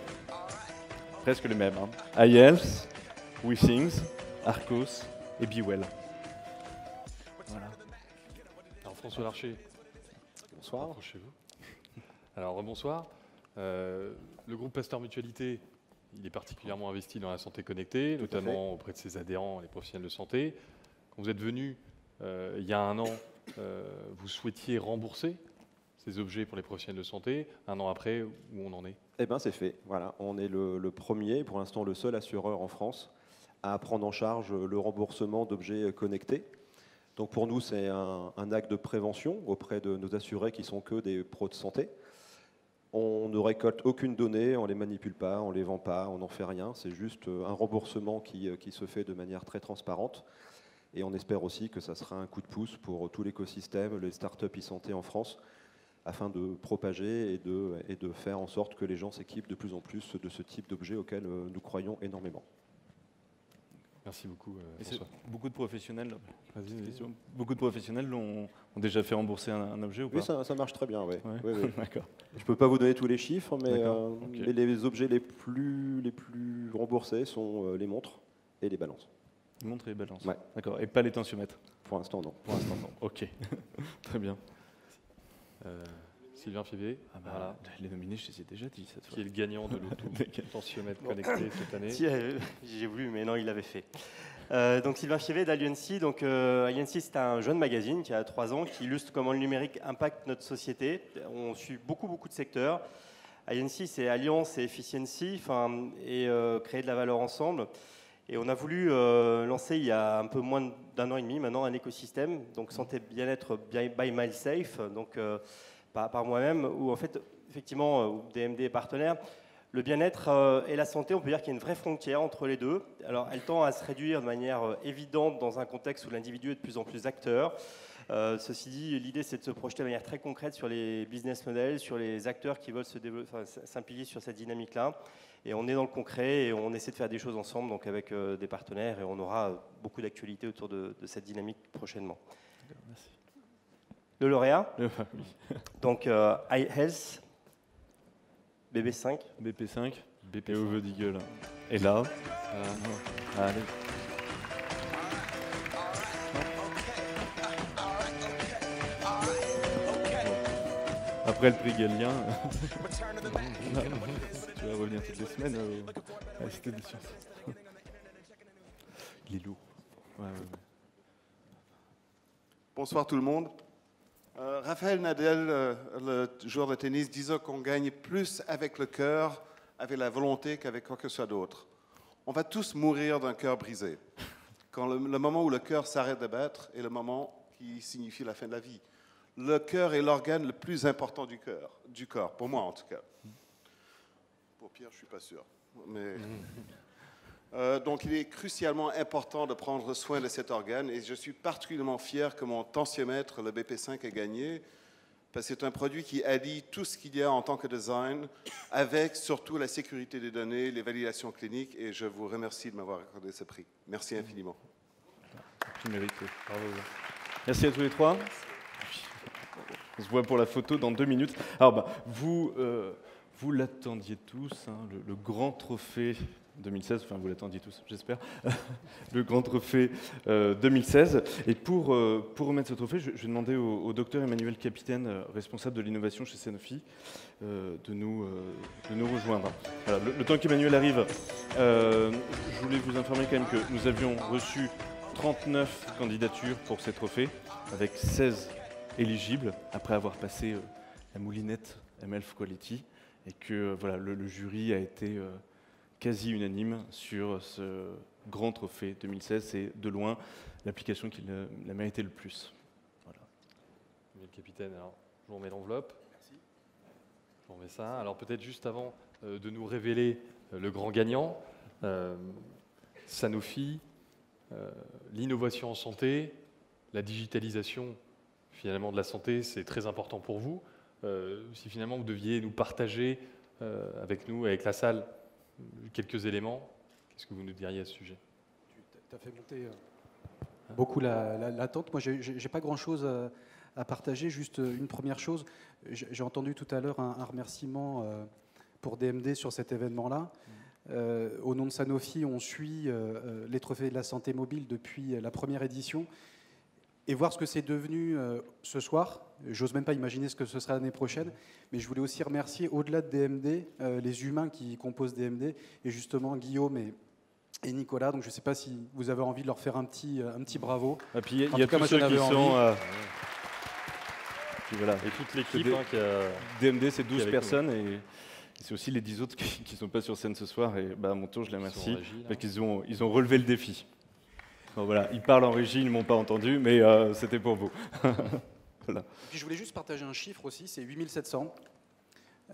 presque les mêmes. iHealth, WeThings, Arcos et BeWell. Voilà. Alors François Larcher. Bonsoir. Approchez-vous. Alors rebonsoir. Le groupe Pasteur Mutualité, il est particulièrement investi dans la santé connectée, notamment auprès de ses adhérents, les professionnels de santé. Quand vous êtes venu il y a 1 an, vous souhaitiez rembourser ces objets pour les professionnels de santé. 1 an après, où on en est? Eh bien, c'est fait. Voilà. On est le premier, pour l'instant le seul assureur en France à prendre en charge le remboursement d'objets connectés. Donc pour nous, c'est un acte de prévention auprès de nos assurés qui sont que des pros de santé. On ne récolte aucune donnée, on ne les manipule pas, on ne les vend pas, on n'en fait rien. C'est juste un remboursement qui se fait de manière très transparente. Et on espère aussi que ça sera un coup de pouce pour tout l'écosystème, les startups e-santé en France, afin de propager et de faire en sorte que les gens s'équipent de plus en plus de ce type d'objets auxquels nous croyons énormément. Merci beaucoup, François. Beaucoup de professionnels ont déjà fait rembourser un objet ou pas? Oui, ça marche très bien, oui. Ouais. Oui, oui. D'accord. Je ne peux pas vous donner tous les chiffres, mais Okay. les objets les plus remboursés sont les montres et les balances. Les montres et les balances. Ouais. D'accord. Et pas les tensiomètres? Pour l'instant, non. Pour l'instant, non. Ok. Très bien. Sylvain Fievé, voilà. Les nominés, je les ai déjà dit cette fois. Qui est le gagnant de l'auto-tensiomètre connecté cette année? Si, j'ai voulu, mais non, il l'avait fait. Donc Sylvain Fievé d'Aliancy. Donc Aliancy, c'est un jeune magazine qui a 3 ans, qui illustre comment le numérique impacte notre société. On suit beaucoup de secteurs. Aliancy, c'est Alliance et Efficiency, et créer de la valeur ensemble. Et on a voulu lancer il y a un peu moins d'1 an et demi maintenant un écosystème, donc santé bien-être by MySafe, donc par moi-même, où en fait, effectivement, DMD est partenaire. Le bien-être et la santé, on peut dire qu'il y a une vraie frontière entre les deux. Alors, elle tend à se réduire de manière évidente dans un contexte où l'individu est de plus en plus acteur. Ceci dit, l'idée, c'est de se projeter de manière très concrète sur les business models, sur les acteurs qui veulent s'impliquer sur cette dynamique-là. Et on est dans le concret et on essaie de faire des choses ensemble, donc avec des partenaires, et on aura beaucoup d'actualités autour de cette dynamique prochainement. Merci. Le lauréat, donc iHealth, BP5. BP5, BP Over Deagle. Et là, allez. Après le prix Galien, tu vas revenir toutes les semaines à la Cité des Sciences. Il est lourd. Ouais. Bonsoir tout le monde. Raphaël Nadal, le joueur de tennis, disait qu'on gagne plus avec le cœur, avec la volonté qu'avec quoi que ce soit d'autre. On va tous mourir d'un cœur brisé. Quand le moment où le cœur s'arrête de battre est le moment qui signifie la fin de la vie. Le cœur est l'organe le plus important du corps, pour moi en tout cas. Pour Pierre, je ne suis pas sûr. Mais... donc il est crucialement important de prendre soin de cet organe et je suis particulièrement fier que mon tensiomètre, le BP5, ait gagné parce que c'est un produit qui allie tout ce qu'il y a en tant que design avec surtout la sécurité des données, les validations cliniques et je vous remercie de m'avoir accordé ce prix. Merci infiniment. Prix mérité. Bravo. Merci à tous les trois. On se voit pour la photo dans 2 minutes. Alors vous l'attendiez tous, hein, le grand trophée 2016, enfin vous l'attendiez tous, j'espère, le grand trophée 2016. Et pour remettre ce trophée, je vais demander au docteur Emmanuel Capitaine, responsable de l'innovation chez Sanofi, de nous rejoindre. Voilà, le temps qu'Emmanuel arrive, je voulais vous informer quand même que nous avions reçu 39 candidatures pour ces trophées, avec 16 éligibles, après avoir passé la moulinette MLF Quality, et que voilà, le jury a été quasi unanime sur ce grand trophée 2016. C'est de loin l'application qui l'a mérité le plus. Voilà. Le capitaine, alors, je vous remets l'enveloppe. Merci. Je vous remets ça. Alors peut-être juste avant de nous révéler le grand gagnant, Sanofi, l'innovation en santé, la digitalisation finalement de la santé, c'est très important pour vous. Si finalement vous deviez nous partager avec nous, avec la salle, quelques éléments, qu'est-ce que vous nous diriez à ce sujet? Tu as fait monter beaucoup l'attente. Moi, je n'ai pas grand-chose à partager, juste une première chose. J'ai entendu tout à l'heure un remerciement pour DMD sur cet événement-là. Au nom de Sanofi, on suit les trophées de la santé mobile depuis la première édition. Et voir ce que c'est devenu ce soir, j'ose même pas imaginer ce que ce sera l'année prochaine, mais je voulais aussi remercier, au-delà de DMD, les humains qui composent DMD, et justement Guillaume et Nicolas. Donc je ne sais pas si vous avez envie de leur faire un petit bravo. Et puis il y a tous ceux qui sont... Puis voilà. Et toute l'équipe. DMD, c'est 12 personnes, et c'est aussi les 10 autres qui ne sont pas sur scène ce soir, et à mon tour, je les remercie, parce qu'ils ont relevé le défi. Bon, voilà, ils parlent en régie, ils ne m'ont pas entendu, mais c'était pour vous. Voilà. Et puis je voulais juste partager un chiffre aussi, c'est 8700.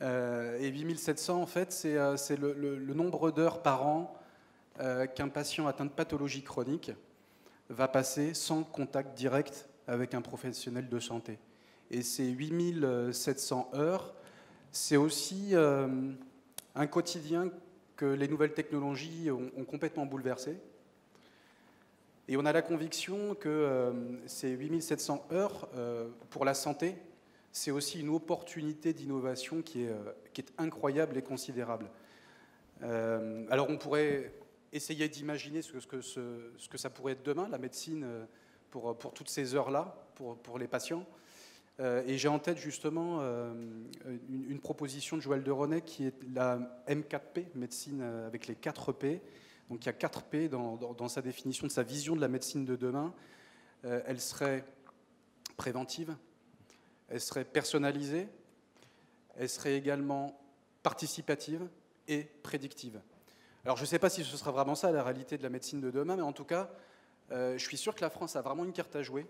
Et 8700, en fait, c'est le nombre d'heures par an qu'un patient atteint de pathologie chronique va passer sans contact direct avec un professionnel de santé. Et ces 8700 heures, c'est aussi un quotidien que les nouvelles technologies ont complètement bouleversé. Et on a la conviction que ces 8700 heures pour la santé, c'est aussi une opportunité d'innovation qui est incroyable et considérable. Alors on pourrait essayer d'imaginer ce que ça pourrait être demain, la médecine, pour toutes ces heures-là, pour les patients. Et j'ai en tête justement une proposition de Joël de René qui est la M4P, médecine avec les 4 P. Donc il y a 4 P dans sa définition de sa vision de la médecine de demain. Elle serait préventive, elle serait personnalisée, elle serait également participative et prédictive. Alors je ne sais pas si ce sera vraiment ça la réalité de la médecine de demain, mais en tout cas, je suis sûr que la France a vraiment une carte à jouer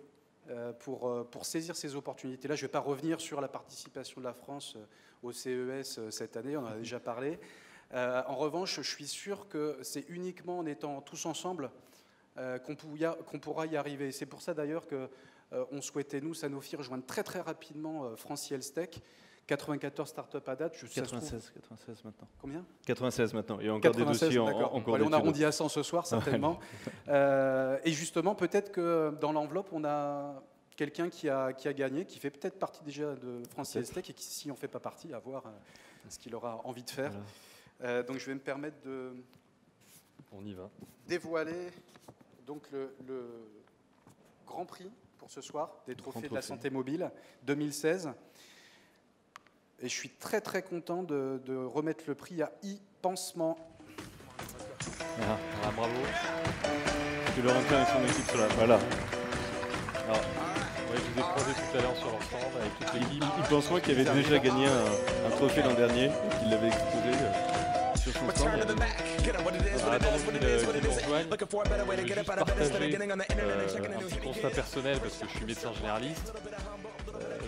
pour saisir ces opportunités-là. Je ne vais pas revenir sur la participation de la France au CES cette année, on en a déjà parlé. En revanche, je suis sûr que c'est uniquement en étant tous ensemble qu'on pourra y arriver. C'est pour ça d'ailleurs qu'on souhaitait, nous, Sanofi, rejoindre très très rapidement Francie Health Tech. 94 startups à date. 96 maintenant. Combien 96 maintenant. Il y a encore 96, des dossiers en cours. On arrondit à 100 ce soir, certainement. Et justement, peut-être que dans l'enveloppe, on a quelqu'un qui a gagné, qui fait peut-être partie déjà de Francie Health Tech et qui, si on ne fait pas partie, à voir ce qu'il aura envie de faire. Voilà. Donc je vais me permettre de on y va. Dévoiler donc le Grand Prix pour ce soir des trophées de la santé mobile 2016. Et je suis très très content de remettre le prix à e-pansement. Bravo. Tu l'auras fait avec son équipe sur la... Voilà. Alors, ouais, je vous ai croisé tout à l'heure sur leur stand avec toute l'équipe. e-pansement qui avait déjà gagné un trophée l'an dernier et qui l'avait exposé sur son stand. Attendant qu'ils nous rejoignent, je vais juste partager un petit constat personnel parce que je suis médecin généraliste.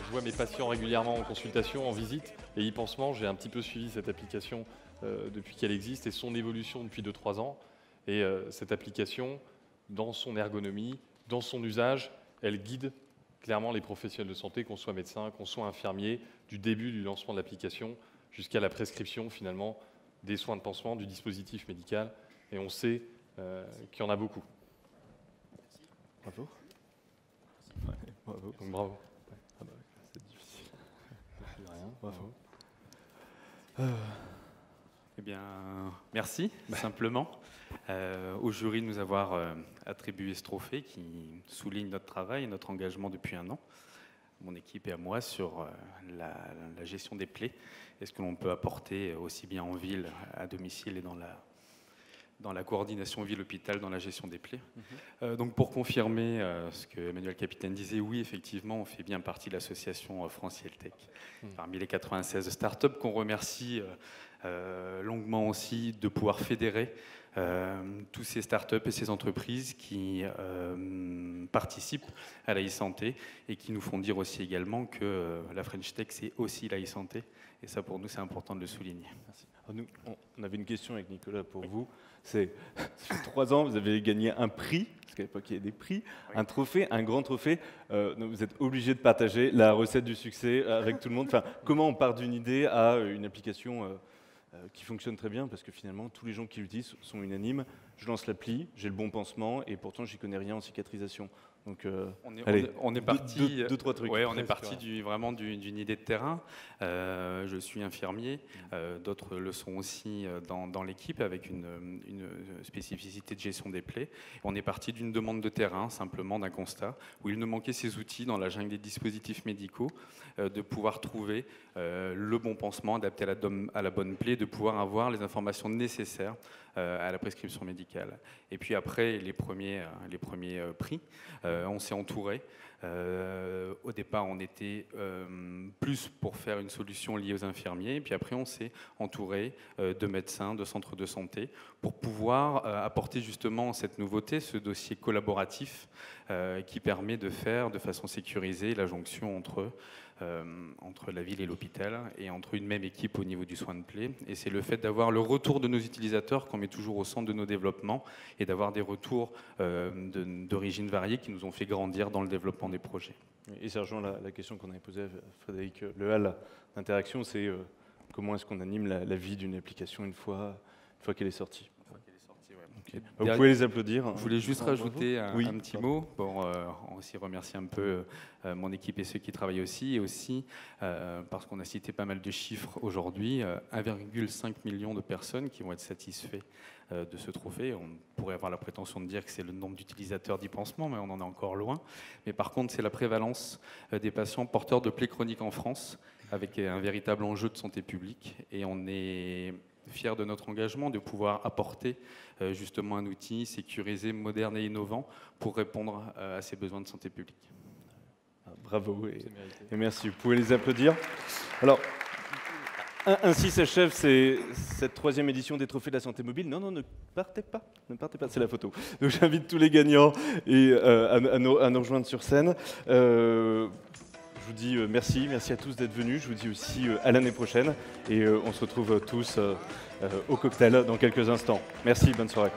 Je vois mes patients régulièrement en consultation, en visite, et e-pansement, j'ai un petit peu suivi cette application depuis qu'elle existe et son évolution depuis 2-3 ans. Et cette application, dans son ergonomie, dans son usage, elle guide clairement les professionnels de santé, qu'on soit médecin, qu'on soit infirmier, du début du lancement de l'application jusqu'à la prescription finalement des soins de pansement, du dispositif médical. Et on sait qu'il y en a beaucoup. Bravo. Ouais, bravo. Donc, bravo. C'est difficile. Rien. Bravo. Eh bien, merci, simplement, au jury de nous avoir attribué ce trophée qui souligne notre travail et notre engagement depuis 1 an, mon équipe et à moi, sur la gestion des plaies et ce que l'on peut apporter aussi bien en ville, à domicile et dans la coordination ville-hôpital dans la gestion des plaies. Donc pour confirmer ce que Emmanuel Capitaine disait, oui, effectivement, on fait bien partie de l'association Francie Health Tech, parmi les 96 startups qu'on remercie longuement aussi de pouvoir fédérer tous ces startups et ces entreprises qui participent à la e-santé et qui nous font dire aussi également que la French Tech, c'est aussi la e-santé. Et ça, pour nous, c'est important de le souligner. Merci. Alors nous, on avait une question avec Nicolas pour vous. Ça fait 3 ans, vous avez gagné un prix, parce qu'à l'époque, il y avait des prix, un trophée, un grand trophée. Vous êtes obligé de partager la recette du succès avec tout le monde. Enfin, comment on part d'une idée à une application qui fonctionne très bien, parce que finalement, tous les gens qui l'utilisent sont unanimes. Je lance l'appli, j'ai le bon pansement, et pourtant, j'y connais rien en cicatrisation. Donc, on est parti, deux, trois trucs. Ouais, on est parti vraiment d'une idée de terrain. Je suis infirmier, d'autres le sont aussi dans l'équipe, avec une spécificité de gestion des plaies. On est parti d'une demande de terrain, simplement d'un constat, où il nous manquait ces outils dans la jungle des dispositifs médicaux, de pouvoir trouver le bon pansement adapté à la bonne plaie, de pouvoir avoir les informations nécessaires à la prescription médicale. Et puis après les premiers prix, on s'est entouré. Au départ, on était plus pour faire une solution liée aux infirmiers. Et puis après, on s'est entouré de médecins, de centres de santé, pour pouvoir apporter justement cette nouveauté, ce dossier collaboratif qui permet de faire de façon sécurisée la jonction entre la ville et l'hôpital, et entre une même équipe au niveau du soin de plaie. Et c'est le fait d'avoir le retour de nos utilisateurs qu'on met toujours au centre de nos développements, et d'avoir des retours d'origine variée qui nous ont fait grandir dans le développement des projets. Et ça rejoint la question qu'on avait posée à Frédéric Lehal d'interaction, c'est comment est-ce qu'on anime la vie d'une application une fois qu'elle est sortie. Okay. Vous pouvez les applaudir. Je voulais juste rajouter un petit mot pour aussi remercier un peu mon équipe et ceux qui travaillent aussi, et aussi parce qu'on a cité pas mal de chiffres aujourd'hui, 1,5 million de personnes qui vont être satisfaits de ce trophée. On pourrait avoir la prétention de dire que c'est le nombre d'utilisateurs d'e-pansement, mais on en est encore loin. Mais par contre, c'est la prévalence des patients porteurs de plaies chroniques en France, avec un véritable enjeu de santé publique, et on est fiers de notre engagement de pouvoir apporter justement un outil sécurisé, moderne et innovant pour répondre à ces besoins de santé publique. Bravo et merci. Vous pouvez les applaudir. Alors, ainsi s'achève cette 3e édition des Trophées de la Santé Mobile. Non, ne partez pas, c'est la photo. Donc j'invite tous les gagnants à nous rejoindre sur scène. je vous dis merci à tous d'être venus. Je vous dis aussi à l'année prochaine. Et on se retrouve tous au cocktail dans quelques instants. Merci, bonne soirée.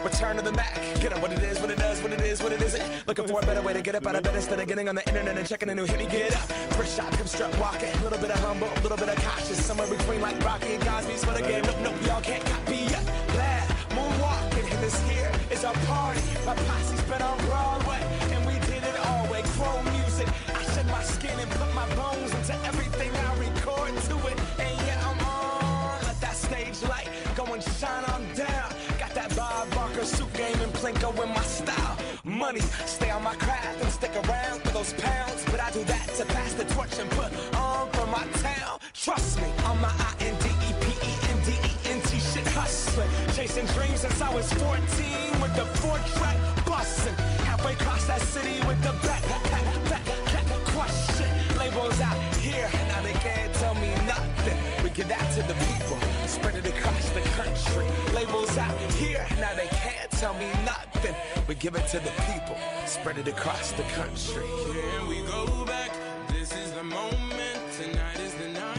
Return to the Mac, get up what it is, what it does, what it is, what it isn't. Looking for a better way to get up out of bed instead of getting on the internet and checking a new hit. Me get up, first shot, hip strut walking, a little bit of humble, a little bit of cautious, somewhere between like Rocky and Cosby's for the game. Nope, y'all can't copy yet. Glad moonwalking, and this here is our party. My posse's been on Broadway, and we did it all way. Chrome music, I shed my skin and put my bones into everything I record to it. And yeah, I'm on, let that stage light go and shine on down. That Bob Barker suit game and Plinko in my style. Money, stay on my craft and stick around for those pounds. But I do that to pass the torch and put on for my town. Trust me, I'm my INDEPENDENT shit hustling. Chasing dreams since I was 14 with the 4-track bustin'. Halfway across that city with the back question. Labels out here, now they can't tell me nothing. We give that to the people, spread it across the country. Labels out here, now they can't tell me nothing. We give it to the people, spread it across the country. Here we go back, this is the moment, tonight is the night.